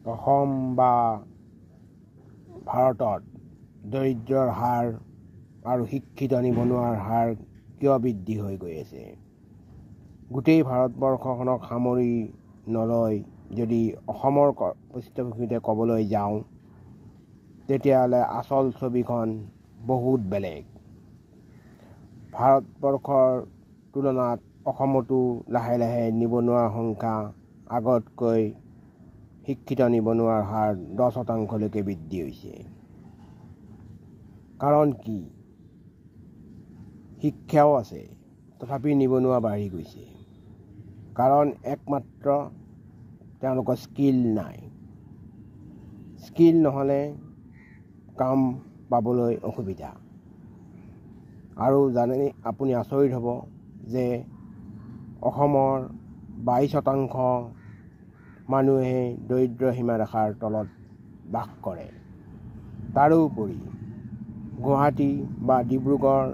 অসম বা ভাৰতত দৰিদ্ৰৰ হাৰ আৰু শিক্ষিত নিবনুৱাৰ হাৰ কিয় বৃদ্ধি হৈ গৈ আছে? গোটেই ভাৰতবৰ্ষখনক সামৰি নলয় যদি অসমৰ পৃষ্ঠভূমিতে ক'বলৈ যাওঁ, তেতিয়াহ'লে আচল ছবিখন বহুত বেলেগ। ভাৰতবৰ্ষৰ তুলনাত অসমতো লাহে লাহে নিবনুৱাৰ সংখ্যা আগতকৈ শিক্ষিত নিবনুৱাৰ হাৰ 10% বৃদ্ধি হৈছে। কাৰণ কি? শিক্ষাও আছে, তথাপি নিবনুৱা বাঢ়ি গৈছে। কাৰণ একমাত্ৰ তেওঁলোকৰ স্কিল নাই। স্কিল নহ'লে কাম পাবলৈ অসুবিধা। আৰু জানে আপুনি আচৰিত হ'ব যে অসমৰ 22% মানুহে দৰিদ্ৰ সীমাৰেখাৰ তলত বাস কৰে। তাৰোপৰি গুৱাহাটী বা ডিব্ৰুগড়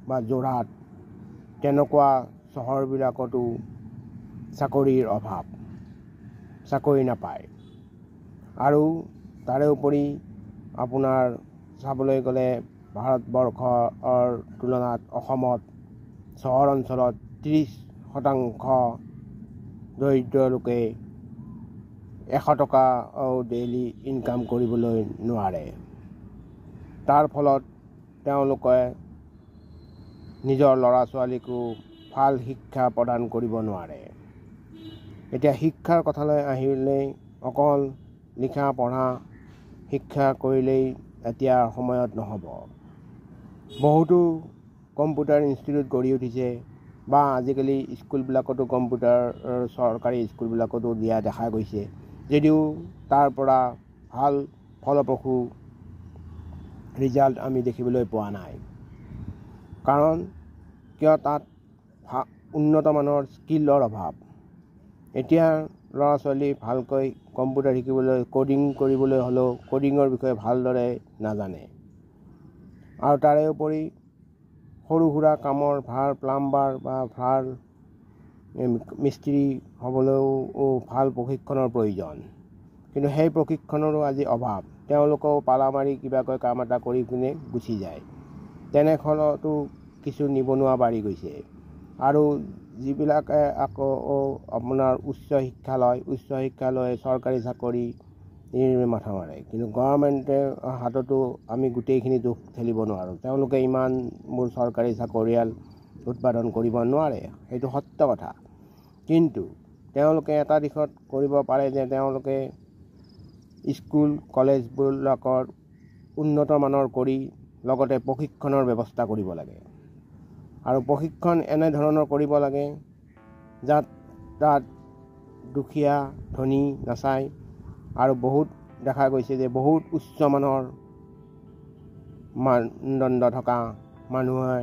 বা যোৰহাট তেনেকুৱা চহৰবিলাকতো চাকৰিৰ অভাৱ, চাকৰি নাপায়। আৰু তাৰোপৰি আপোনাৰ চাবলৈ গ'লে ভাৰতবৰ্ষৰ তুলনাত অসমত চহৰ অঞ্চলত 30% দৰিদ্ৰ লোকে 100 টকাও ডেইলি ইনকাম কৰিবলৈ নোৱাৰে। তাৰ ফলত তেওঁলোকে নিজৰ ল'ৰা ছোৱালীকো ভাল শিক্ষা প্ৰদান কৰিব নোৱাৰে। এতিয়া শিক্ষাৰ কথালৈ আহিলে অকল লিখা পঢ়া শিক্ষা কৰিলেই এতিয়া সময়ত নহ'ব। বহুতো কম্পিউটাৰ ইনষ্টিটিউট গঢ়ি উঠিছে বা আজিকালি স্কুলবিলাকতো কম্পিউটাৰ চৰকাৰী স্কুলবিলাকতো দিয়া দেখা গৈছে, যদিও তাৰ পৰা ভাল ফলপ্ৰসূ ৰিজাল্ট আমি দেখিবলৈ পোৱা নাই। কাৰণ কিয় তাত উন্নত মানৰ স্কিলৰ অভাৱ। এতিয়া ল'ৰা ছোৱালী ভালকৈ কম্পিউটাৰ শিকিবলৈ, কোডিং কৰিবলৈ হ'লেও কোডিঙৰ বিষয়ে ভালদৰে নাজানে। আৰু তাৰে উপৰি সৰু সুৰা কামৰ প্লাম্বাৰ বা ভাল মিস্ত্ৰী হ'বলৈও ভাল প্ৰশিক্ষণৰ প্ৰয়োজন। কিন্তু সেই প্ৰশিক্ষণৰো আজি অভাৱ। তেওঁলোকেও পালা মাৰি কিবাকৈ কাম এটা কৰি কিনে গুচি যায়। তেনেস্থলতো কিছু নিবনুৱা বাঢ়ি গৈছে। আৰু যিবিলাকে আকৌ আপোনাৰ উচ্চ শিক্ষা লয় চৰকাৰী চাকৰি মাথা মাৰে। কিন্তু গভৰ্ণমেণ্টে হাততো আমি গোটেইখিনি দুখ ঠেলিব নোৱাৰোঁ। তেওঁলোকে ইমানবোৰ চৰকাৰী চাকৰিয়াল উৎপাদন কৰিব নোৱাৰে, সেইটো সত্য কথা। কিন্তু তেওঁলোকে এটা দিশত কৰিব পাৰে যে তেওঁলোকে স্কুল কলেজবিলাকৰ উন্নত মানৰ কৰি লগতে প্ৰশিক্ষণৰ ব্যৱস্থা কৰিব লাগে। আৰু প্ৰশিক্ষণ এনেধৰণৰ কৰিব লাগে তাত দুখীয়া ধনী নাচায়। আৰু বহুত দেখা গৈছে যে বহুত উচ্চ মানৰ মানদণ্ড থকা মানুহে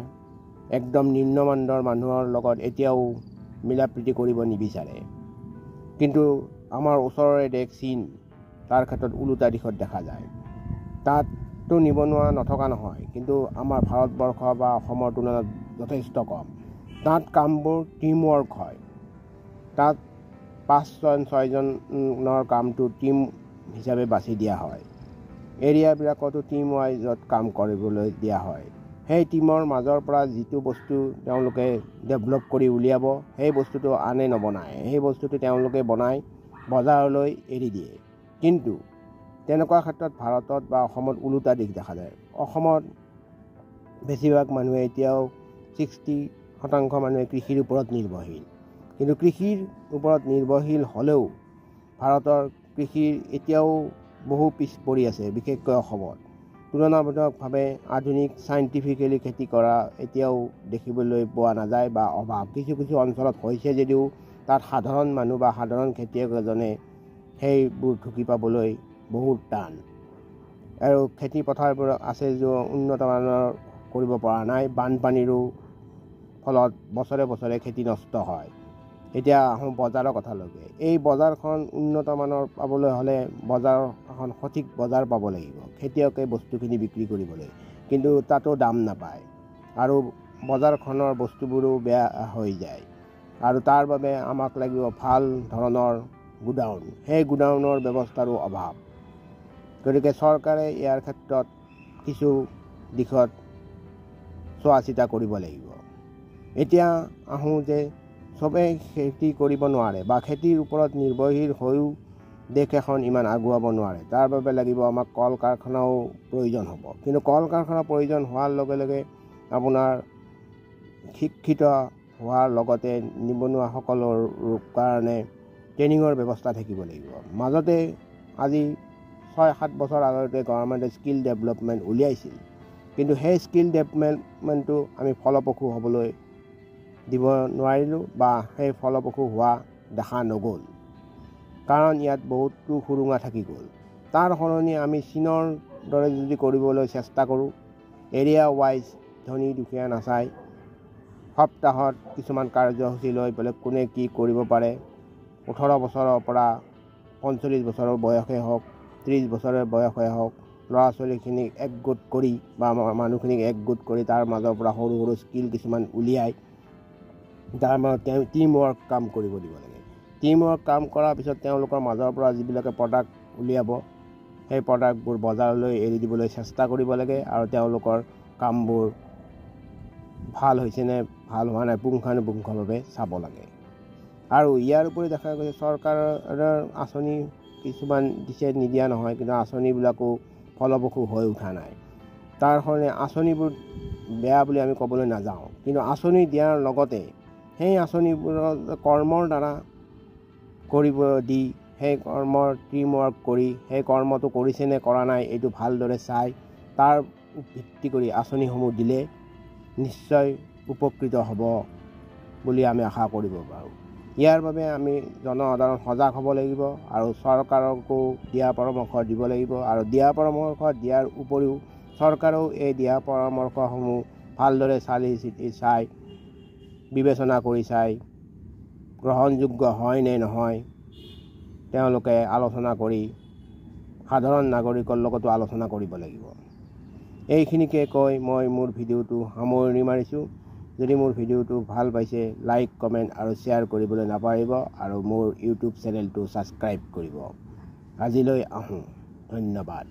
একদম নিম্নমানৰ মানুহৰ লগত এতিয়াও মিলা প্ৰীতি কৰিব নিবিচাৰে। কিন্তু আমাৰ ওচৰৰে দেশ চীন, তাৰ ক্ষেত্ৰত ওলোটা দিশত দেখা যায়। তাততো নিবনুৱা নথকা নহয়, কিন্তু আমাৰ ভাৰতবৰ্ষ বা অসমৰ তুলনাত যথেষ্ট কম। তাত কামবোৰ টিম ৱৰ্ক হয়। তাত 5-6জনৰ কামটো টিম হিচাপে বাছি দিয়া হয়। এৰিয়াবিলাকতো টিম ৱাইজত কাম কৰিবলৈ দিয়া হয়। সেই টিমৰ মাজৰ পৰা যিটো বস্তু তেওঁলোকে ডেভেলপ কৰি উলিয়াব, সেই বস্তুটো আনে নবনায়। সেই বস্তুটো তেওঁলোকে বনাই বজাৰলৈ এৰি দিয়ে। কিন্তু তেনেকুৱা ক্ষেত্ৰত ভাৰতত বা অসমত ওলোটা দিশ দেখা যায়। অসমত বেছিভাগ মানুহে এতিয়াও 60% মানুহে কৃষিৰ ওপৰত নিৰ্ভৰশীল। কিন্তু কৃষিৰ ওপৰত নিৰ্ভৰশীল হ'লেও ভাৰতৰ কৃষিৰ এতিয়াও বহু পিছ পৰি আছে, বিশেষকৈ অসমত। তুলনামূলকভাৱে আধুনিক চাইণ্টিফিকেলি খেতি কৰা এতিয়াও দেখিবলৈ পোৱা নাযায় বা অভাৱ। কিছু কিছু অঞ্চলত হৈছে যদিও তাত সাধাৰণ মানুহ বা সাধাৰণ খেতিয়ক এজনে সেইবোৰ ঢুকি পাবলৈ বহুত টান। আৰু খেতি পথাৰবোৰ আছে যদিও উন্নত মানৰ কৰিব পৰা নাই। বানপানীৰো ফলত বছৰে বছৰে খেতি নষ্ট হয়। এতিয়া আহোঁ বজাৰৰ কথালৈকে। এই বজাৰখন উন্নত মানৰ পাবলৈ হ'লে এখন সঠিক বজাৰ পাব লাগিব খেতিয়কে বস্তুখিনি বিক্ৰী কৰিবলৈ। কিন্তু তাতো দাম নাপায় আৰু বজাৰখনৰ বস্তুবোৰো বেয়া হৈ যায়। আৰু তাৰ বাবে আমাক লাগিব ভাল ধৰণৰ গুডাউন, সেই গুডাউনৰ ব্যৱস্থাৰো অভাৱ। গতিকে চৰকাৰে ইয়াৰ ক্ষেত্ৰত কিছু দিশত চোৱা চিতা কৰিব লাগিব। এতিয়া আহোঁ যে চবেই খেতি কৰিব নোৱাৰে বা খেতিৰ ওপৰত নিৰ্ভৰশীল হৈও দেশ এখন ইমান আগুৱাব নোৱাৰে। তাৰ বাবে লাগিব আমাক কল কাৰখানাও প্ৰয়োজন হ'ব। কিন্তু কল কাৰখানা প্ৰয়োজন হোৱাৰ লগে লগে আপোনাৰ শিক্ষিত হোৱাৰ লগতে নিবনুৱাসকলৰ কাৰণে ট্ৰেইনিঙৰ ব্যৱস্থা থাকিব লাগিব। মাজতে আজি 6-7 বছৰ আগতে গভৰ্ণমেণ্টে স্কিল ডেভেলপমেণ্ট উলিয়াইছিল, কিন্তু সেই স্কিল ডেভেলপমেণ্টটো আমি ফলপ্ৰসূ হ'বলৈ দিব নোৱাৰিলোঁ বা সেই ফলপ্ৰসূ হোৱা দেখা নগ'ল, কাৰণ ইয়াত বহুতো সুৰুঙা থাকি গ'ল। তাৰ সলনি আমি চীনৰ দৰে যদি কৰিবলৈ চেষ্টা কৰোঁ, এৰিয়া ৱাইজ ধনী দুখীয়া নাচাই সপ্তাহত কিছুমান কাৰ্যসূচী লৈ পেলাই কোনে কি কৰিব পাৰে, 18 বছৰৰ পৰা 45 বছৰৰ বয়সেই হওক, 30 বছৰৰ বয়সেই হওক, ল'ৰা ছোৱালীখিনিক একগোট কৰি বা মানুহখিনিক একগোট কৰি তাৰ মাজৰ পৰা সৰু সৰু স্কিল কিছুমান উলিয়াই তাৰ মাজত টিম ৱৰ্ক কাম কৰিব দিব লাগে। টিম ৱৰ্ক কাম কৰাৰ পিছত তেওঁলোকৰ মাজৰ পৰা যিবিলাকে প্ৰডাক্ট উলিয়াব, সেই প্ৰডাক্টবোৰ বজাৰলৈ এৰি দিবলৈ চেষ্টা কৰিব লাগে আৰু তেওঁলোকৰ কামবোৰ ভাল হৈছেনে ভাল হোৱা নাই পুংখানুপুংখভাৱে চাব লাগে। আৰু ইয়াৰ উপৰি দেখা গৈছে চৰকাৰৰ আঁচনি কিছুমান দিছে, নিদিয়া নহয়, কিন্তু আঁচনিবিলাকো ফলপ্ৰসূ হৈ উঠা নাই। তাৰ সলনি আঁচনিবোৰ বেয়া বুলি আমি ক'বলৈ নাযাওঁ, কিন্তু আঁচনি দিয়াৰ লগতে সেই আঁচনিবোৰৰ কৰ্মৰ দ্বাৰা কৰিব দি সেই কৰ্মৰ টিম ৱৰ্ক কৰি সেই কৰ্মটো কৰিছেনে কৰা নাই এইটো ভালদৰে চাই তাৰ ভিত্তি কৰি আঁচনিসমূহ দিলে নিশ্চয় উপকৃত হ'ব বুলি আমি আশা কৰিব পাৰোঁ। ইয়াৰ বাবে আমি জনসাধাৰণ সজাগ হ'ব লাগিব আৰু চৰকাৰকো দিহা পৰামৰ্শ দিব লাগিব। আৰু দিহা পৰামৰ্শ দিয়াৰ উপৰিও চৰকাৰেও এই দিহা পৰামৰ্শসমূহ ভালদৰে চালি চিতি চাই বিবেচনা কৰি চাই গ্ৰহণযোগ্য হয় নে নহয় তেওঁলোকে আলোচনা কৰি সাধাৰণ নাগৰিকৰ লগতো আলোচনা কৰিব লাগিব। এইখিনিকে কৈ মই মোৰ ভিডিঅ'টো সামৰণি মাৰিছোঁ। যদি মোৰ ভিডিঅ'টো ভাল পাইছে লাইক কমেণ্ট আৰু শ্বেয়াৰ কৰিবলৈ নাপাহৰিব আৰু মোৰ ইউটিউব চেনেলটো ছাবস্ক্ৰাইব কৰিব। আজিলৈ আহোঁ, ধন্যবাদ।